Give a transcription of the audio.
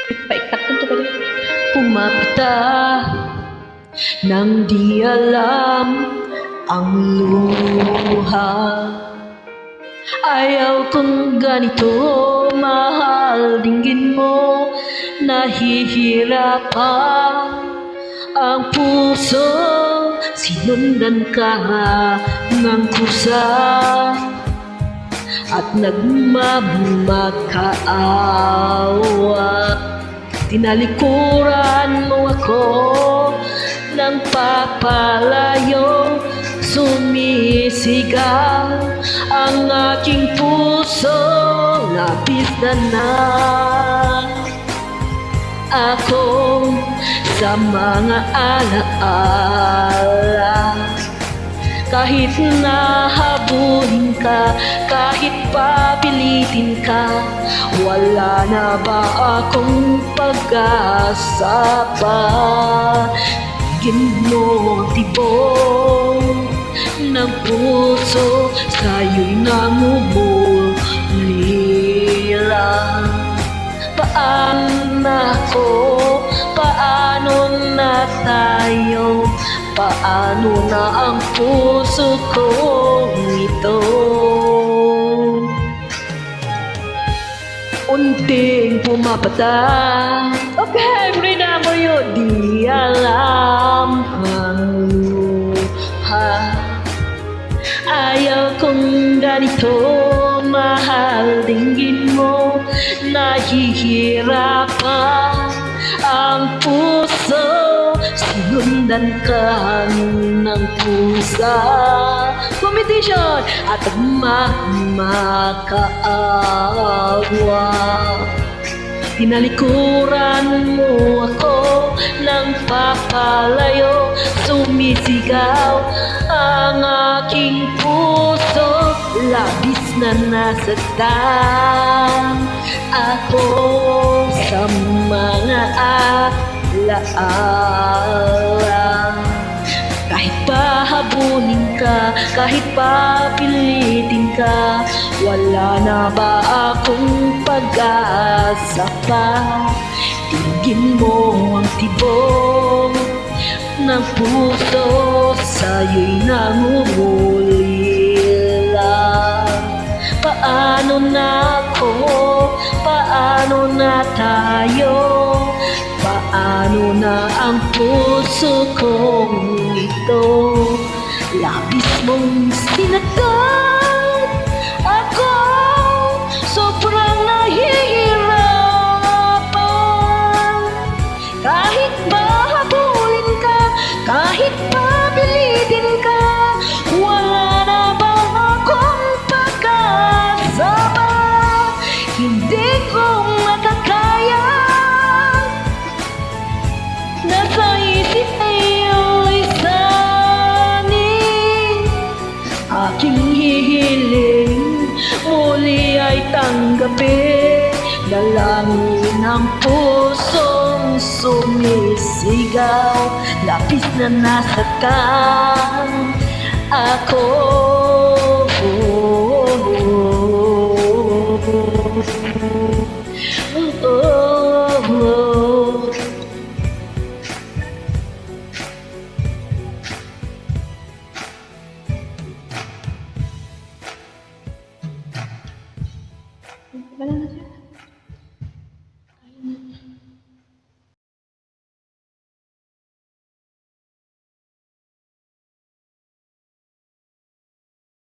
Paiktak ka pa rin. Pumapata nang di alam ang luha. Ayaw kong ganito, mahal, dinggin mo. Nahihirapan ang puso, sinundan ka ng kusa at nagmamakaawa. Tinalikuran mo ako ng papalayo, sumisigaw ang aking puso, lapis na ako sa mga alaala. Kahit nahabulin ka, kahit papilitin ka, wala na ba akong pag-asa pa? Bigyan mo ang tibok ng puso, sa'yo'y namumulila. Paano na ako? Paano na tayo? Paano na ang puso kong ito? Unting pumapata. Okay, freedom mo yun. Di alam ang luha. Ayaw kong ganito, mahal, dinggin mo. Nahihirapan ang puso, sinundan ka ng pusa. Competition at makaawa. Tinalikuran mo ako ng papalayo, sumisigaw ang aking puso, labis na nasaktan ako sa mga alaala. Kahit pahabulin ka, kahit papilitin ka, wala na ba akong pag-asa pa? Tingin mo ang tibok ng puso, sa'yo'y namumulila. Paano na ako? Paano na tayo? Paano na ang puso kong ito? Labis mong sinaktan ako, sobrang nahihirapan. Kahit mahabulin ka, kahit pabilitin ka, wala na ba akong pag-asa pa? Hindi ko makakaya. Nasa isip ayo'y sanin, aking hihiling muli ay tanggapin. Dalangin ng pusong sumisigaw, lapis na nasaktan ako. Wala na siya.